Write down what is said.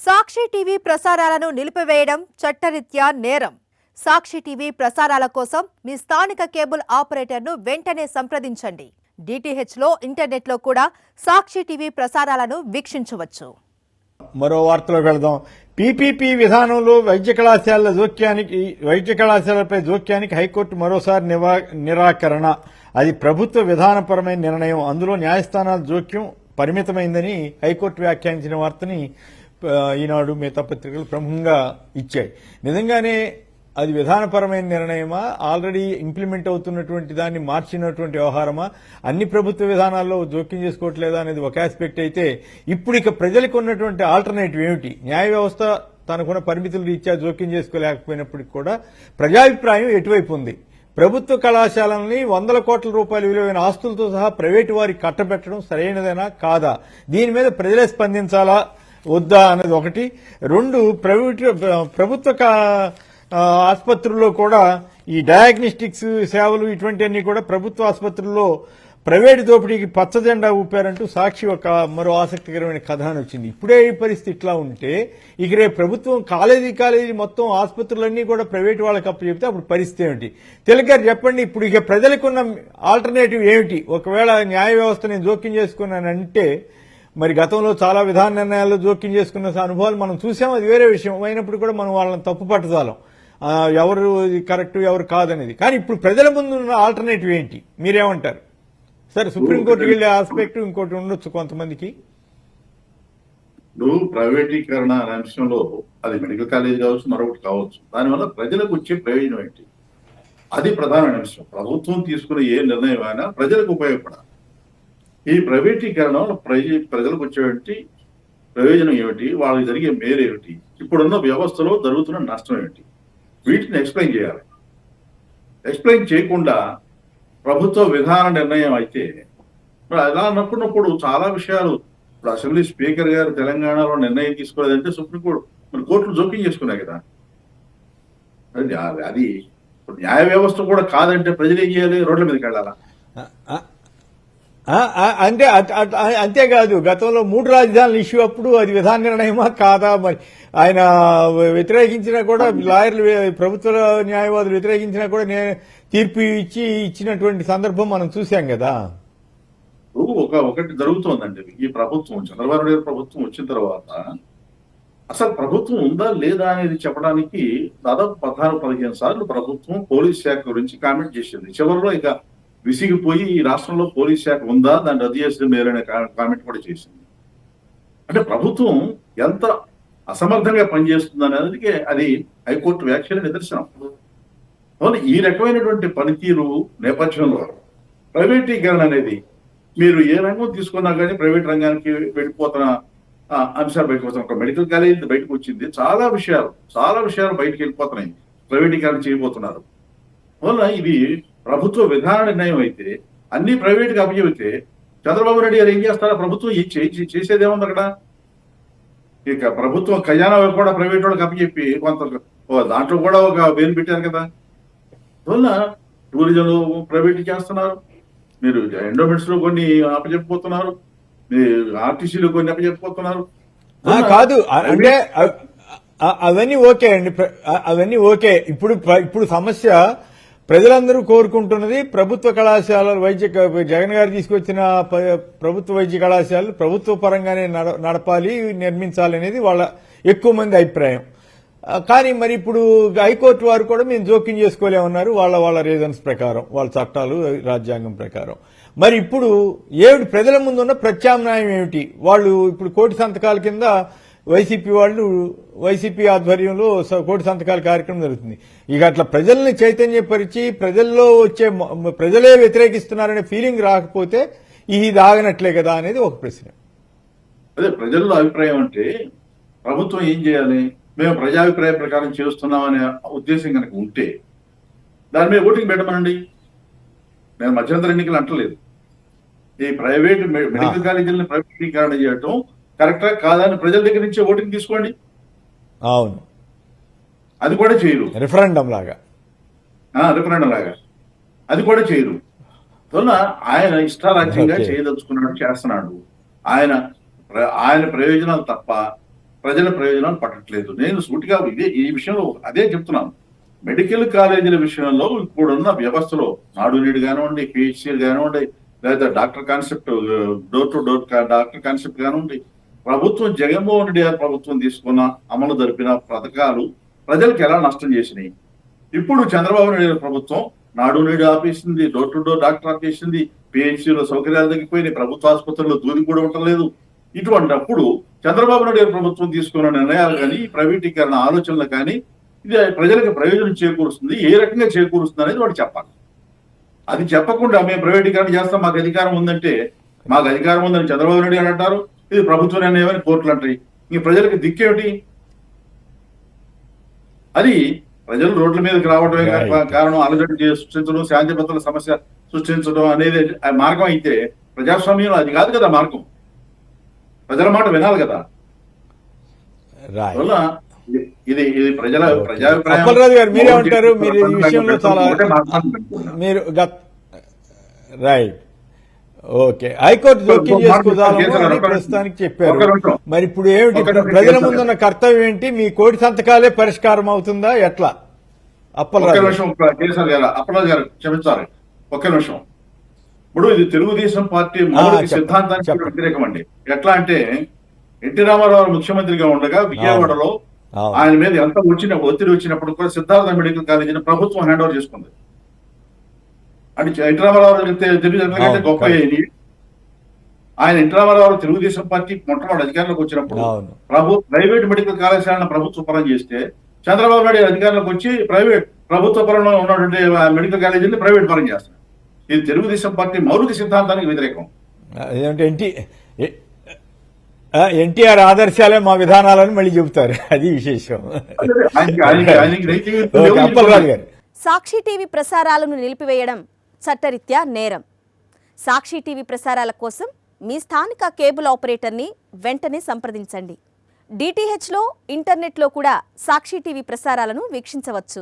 సాక్షి TV ప్రసారాలను నిలిపివేయడం చట్టరీత్యా నేరం. సాక్షి టీవీ ప్రసారాల కోసం మీ స్థానిక కేబుల్ ఆపరేటర్ను వెంటనే సంప్రదించండి. డిటిహెచ్లో ఇంటర్నెట్లో కూడా సాక్షి టీవీ ప్రసారాలను వీక్షించవచ్చు. మరో వార్తలోకి వెళదాం. పీపీపీ విధానంలో వైద్య కళాశాలపై జోక్యానికి హైకోర్టు మరోసారి నిరాకరణ. అది ప్రభుత్వ విధానపరమైన నిర్ణయం, అందులో న్యాయస్థానాల జోక్యం పరిమితమైందని హైకోర్టు వ్యాఖ్యానించిన వార్తని ఈనాడు మిగతా పత్రికలు ప్రముఖంగా ఇచ్చాయి. నిజంగానే అది విధానపరమైన నిర్ణయమా, ఆల్రెడీ ఇంప్లిమెంట్ అవుతున్నటువంటి దాన్ని మార్చినటువంటి వ్యవహారమా, అన్ని ప్రభుత్వ విధానాల్లో జోక్యం చేసుకోవట్లేదా అనేది ఒక ఆస్పెక్ట్ అయితే, ఇప్పుడు ఇక ప్రజలకు ఉన్నటువంటి ఆల్టర్నేటివ్ ఏమిటి? న్యాయ వ్యవస్థ తనకున్న పరిమితుల రీత్యా జోక్యం చేసుకోలేకపోయినప్పటికీ కూడా ప్రజాభిప్రాయం ఎటువైపు ఉంది? ప్రభుత్వ కళాశాలల్ని వందల కోట్ల రూపాయల విలువైన ఆస్తులతో సహా ప్రైవేటు వారికి కట్టబెట్టడం సరైనదేనా కాదా? దీని మీద ప్రజలే స్పందించాలా వద్దా అన్నది ఒకటి. రెండు, ప్రభుత్వ ఆసుపత్రుల్లో కూడా ఈ డయాగ్నోస్టిక్స్ సేవలు ఇటువంటివన్నీ కూడా ప్రభుత్వ ఆసుపత్రుల్లో ప్రైవేటు దోపిడీకి పచ్చజెండా ఊపారంటూ సాక్షి మరో ఆసక్తికరమైన కథ అని వచ్చింది. ఇప్పుడే ఈ పరిస్థితి ఇట్లా ఉంటే ఇక రేపు ప్రభుత్వం కాలేజీ మొత్తం ఆసుపత్రులన్నీ కూడా ప్రైవేటు వాళ్ళకి అప్పచెప్తే అప్పుడు పరిస్థితి ఏమిటి? తెలుగారు చెప్పండి. ఇప్పుడు ఇక ప్రజలకున్న ఆల్టర్నేటివ్ ఏమిటి? ఒకవేళ న్యాయ వ్యవస్థ నేను జోక్యం చేసుకున్నానంటే, మరి గతంలో చాలా విధాన నిర్ణయాల్లో జోక్యం చేసుకున్న అనుభవాలు మనం చూసాం, అది వేరే విషయం అయినప్పుడు కూడా మనం వాళ్ళని తప్పు పట్టజాలం, ఎవరు కరెక్ట్ ఎవరు కాదనేది. కానీ ఇప్పుడు ప్రజల ముందు ఉన్న ఆల్టర్నేటివ్ ఏంటి? మీరేమంటారు? సరే, సుప్రీంకోర్టుకి వెళ్లే ఆస్పెక్ట్ ఇంకోటి ఉండొచ్చు కొంతమందికి. ప్రైవేటీకరణ అనే అంశంలో అది మెడికల్ కాలేజ్ కావచ్చు, మరొకటి కావచ్చు, దానివల్ల ప్రజలకు వచ్చే ప్రయోజనం ఏంటి? అది ప్రధానమైన అంశం. ప్రభుత్వం తీసుకునే ఏ నిర్ణయం అయినా ప్రజలకు ఉపయోగపడాలి. ఈ ప్రైవేటీకరణ ప్రజలకు వచ్చేటువంటి ప్రయోజనం ఏమిటి, వాళ్ళకి జరిగే మేరేమిటి, ఇప్పుడున్న వ్యవస్థలో జరుగుతున్న నష్టం ఏమిటి, వీటిని ఎక్స్ప్లెయిన్ చేయాలి. ఎక్స్ప్లెయిన్ చేయకుండా ప్రభుత్వ విధాన నిర్ణయం అయితే మరి అలా అనుకున్నప్పుడు చాలా విషయాలు, ఇప్పుడు అసెంబ్లీ స్పీకర్ గారు తెలంగాణలో నిర్ణయం తీసుకోలేదంటే సుప్రీంకోర్టు మరి కోర్టులు జోక్యం చేసుకున్నాయి కదా. అది న్యాయ వ్యవస్థ కూడా కాదంటే ప్రజలు ఏం చేయాలి? రోడ్ల మీదకి వెళ్ళాలా? అంటే అంతేకాదు, గతంలో 3 రాజధానుల ఇష్యూ అప్పుడు అది విధాన నిర్ణయమా కాదా? మరి ఆయన వ్యతిరేకించినా కూడా, లాయర్లు ప్రభుత్వ న్యాయవాదులు వ్యతిరేకించినా కూడా తీర్పు ఇచ్చినటువంటి సందర్భం మనం చూసాం కదా. ఒకటి జరుగుతోందండి. ఈ ప్రభుత్వం, చంద్రబాబు నాయుడు ప్రభుత్వం వచ్చిన తర్వాత అసలు ప్రభుత్వం ఉందా లేదా అనేది చెప్పడానికి దాదాపు 14-15 సార్లు ప్రభుత్వం పోలీస్ శాఖ గురించి కామెంట్ చేసింది. చివరిలో ఇక విసిగిపోయి ఈ రాష్ట్రంలో పోలీస్ శాఖ ఉందా, దాన్ని రద్దు చేసిన మేరనే కామెంట్ కూడా చేసింది. అంటే ప్రభుత్వం ఎంత అసమర్థంగా పనిచేస్తుంది అనేది అది హైకోర్టు వ్యాఖ్యల నిదర్శనం. ఈ రకమైనటువంటి పనితీరు నేపథ్యంలో ప్రైవేటీకరణ అనేది, మీరు ఏ రంగం తీసుకున్నా కానీ ప్రైవేట్ రంగానికి వెళ్ళిపోతున్న అంశాలు బయటకు వస్తున్నాయి. ఒక మెడికల్ కాలేజీ బయటకు వచ్చింది, చాలా విషయాలు బయటకు వెళ్ళిపోతున్నాయి, ప్రైవేటీకరణ చేయబోతున్నారు. వల్ల ఇది ప్రభుత్వ విధాన నిర్ణయం అయితే అన్ని ప్రైవేట్గా అప్పచెబితే చంద్రబాబు నాయుడు గారు ఏం చేస్తారా? ప్రభుత్వం చేసేదేముంది అక్కడ? ఇక ప్రభుత్వం ఖజానా కూడా ప్రైవేట్ వాళ్ళకి అప్పచెప్పి కొంత దాంట్లో కూడా ఒక వేలు పెట్టారు కదా. వల్ల టూరిజంలో ప్రైవేట్ చేస్తున్నారు, మీరు ఎండోమెంట్స్ లో కొన్ని అప్పచెప్పిపోతున్నారు, ఆర్టీసీలో కొన్ని అప్పచెప్పిపోతున్నారు. కాదు అంటే అవన్నీ ఓకే అండి, అవన్నీ ఓకే. ఇప్పుడు సమస్య ప్రజలందరూ కోరుకుంటున్నది ప్రభుత్వ కళాశాలలు, జగన్ గారు తీసుకొచ్చిన ప్రభుత్వ వైద్య కళాశాలలు ప్రభుత్వ పరంగానే నడపాలి, నిర్మించాలి అనేది వాళ్ళ ఎక్కువ మంది అభిప్రాయం. కానీ మరి ఇప్పుడు హైకోర్టు వారు కూడా మేము జోక్యం చేసుకోలేమన్నారు, వాళ్ళ రీజన్స్ ప్రకారం, వాళ్ళ చట్టాలు రాజ్యాంగం ప్రకారం. మరి ఇప్పుడు ప్రజల ముందు ఉన్న ప్రత్యామ్నాయం ఏమిటి? వాళ్ళు ఇప్పుడు కోటి సంతకాల కింద వైసీపీ ఆధ్వర్యంలో కోటి సంతకాల కార్యక్రమం జరుగుతుంది. ఇక అట్లా ప్రజల్ని చైతన్యపరిచి ప్రజల్లో ప్రజలే వ్యతిరేకిస్తున్నారనే ఫీలింగ్ రాకపోతే ఇది ఆగనట్లే కదా అనేది ఒక ప్రశ్న. అదే ప్రజల్లో అభిప్రాయం అంటే ప్రభుత్వం ఏం చేయాలి? మేము ప్రజాభిప్రాయం ప్రకారం చేస్తున్నామనే ఉద్దేశం కనుక ఉంటే దాని మీద ఓటింగ్ పెట్టమనండి. నేను మధ్యంతర ఎన్నికలు అంటలేదు. ఈ ప్రైవేట్ మెడికల్ కాలేజీలను ప్రైవేటీకరణ చేయటం కరెక్టా కాదని ప్రజల దగ్గర నుంచి ఓటింగ్ తీసుకోండి. అవును, అది కూడా చేయరు. రిఫరెండం లాగా అది కూడా చేయరు. ఆయన ఇష్టారాజ్యంగా చేయదలుచుకున్నాడు, చేస్తున్నాడు. ఆయన ప్రయోజనాలు తప్ప ప్రజల ప్రయోజనాలు పట్టట్లేదు. నేను సూటిగా ఈ విషయంలో అదే చెప్తున్నాను. మెడికల్ కాలేజీల విషయంలో ఇప్పుడున్న వ్యవస్థలో నాడు నేడు కానివ్వండి, పిహెచ్సీలు కానివ్వండి, లేదా doctor concept door to door doctor concept కానివ్వండి, ప్రభుత్వం జగన్మోహన్ రెడ్డి గారి ప్రభుత్వం తీసుకున్న అమలు జరిపిన పథకాలు ప్రజలకు ఎలా నష్టం చేసినాయి. ఇప్పుడు చంద్రబాబు నాయుడు గారి ప్రభుత్వం నాడు నేడు ఆపేసింది, డోర్ టు డోర్ డాక్టర్ ఆపేసింది, పిహెచ్సీలో సౌకర్యాలు తగ్గిపోయినాయి, ప్రభుత్వ ఆసుపత్రుల్లో దూరి కూడా ఉండలేదు. ఇటువంటిప్పుడు చంద్రబాబు నాయుడు గారి ప్రభుత్వం తీసుకున్న నిర్ణయాలు కానీ, ప్రైవేటీకరణ ఆలోచనలు కానీ ఇది ప్రజలకు ప్రయోజనం చేకూరుస్తుంది, ఏ రకంగా చేకూరుస్తుంది అనేది వాడు చెప్పాలి. అది చెప్పకుండా మేము ప్రైవేటీకరణ చేస్తాం, మాకు అధికారం ఉందంటే, మాకు అధికారం ఉందని చంద్రబాబు నాయుడు గారు అంటారు, ఇది ప్రభుత్వం నిర్ణయమని కోర్టులు అంటాయి. ఇంక ప్రజలకు దిక్కేమిటి? అది ప్రజలు రోడ్ల మీదకి రావడమే కారణం, అలజడి సృష్టించడం, శాంతి భద్రతల సమస్య సృష్టించడం అనేది మార్గం అయితే ప్రజాస్వామ్యంలో అది కాదు కదా మార్గం. ప్రజల మాట వినాలి కదా. అందువల్ల ఇది ప్రజల ప్రజాభిప్రాయం. అప్పలరాజు గారు మీరేమంటారు? మీరు ఈ విషయంలో చాలా మీరు రైట్ ఓకే హైకోర్టు జోక్యం చేసుకుందామని ప్రస్తుతానికి చెప్పారు. మరి ఇప్పుడు ఏమిటి ప్రజల ముందున్న కర్తవ్యం ఏంటి? మీ కోటి సంతకాలే పరిష్కారం అవుతుందా ఎట్లా? అప్పలరాజు అప్పలరాజు గారు క్షమించాలి, ఒక్క నిమిషం. ఇప్పుడు ఇది తెలుగుదేశం పార్టీ మౌలిక సిద్ధాంతానికి వ్యతిరేకం అండి. ఎట్లా అంటే ఎన్టీ రామారావు ముఖ్యమంత్రిగా ఉండగా విజయవాడలో ఆయన మీద ఎంత ఒత్తిడి వచ్చినప్పుడు కూడా సిద్ధార్థ మెడికల్ కాలేజీని ప్రభుత్వం హ్యాండ్ ఓవర్ చేసుకుంది. అంటే ఎన్టీ రామారావు తెలుగు గొప్ప అయ్యింది. ఆయన ఎన్టీ రామారావు తెలుగుదేశం పార్టీ మొట్టమొదటి అధికారంలోకి వచ్చినప్పుడు ప్రైవేట్ మెడికల్ కళాశాలను ప్రభుత్వ పరం చేస్తే, చంద్రబాబు నాయుడు అధికారంలోకి వచ్చి ప్రభుత్వ పరంలో ఉన్నటువంటి మెడికల్ కాలేజీని ప్రైవేట్ పరం చేస్తారు. ఇది తెలుగుదేశం పార్టీ మౌలిక సిద్ధాంతానికి వ్యతిరేకం. ఎన్టీఆర్ ఆదర్శాలే మా విధానాలను మళ్ళీ చెబుతారు, అది విశేషం. సాక్షి టీవీ ప్రసారాలను నిలిపివేయడం చట్టరీత్యా నేరం. సాక్షి టీవీ ప్రసారాల కోసం మీ స్థానిక కేబుల్ ఆపరేటర్ని వెంటనే సంప్రదించండి. డిటిహెచ్లో, ఇంటర్నెట్లో కూడా సాక్షి టీవీ ప్రసారాలను వీక్షించవచ్చు.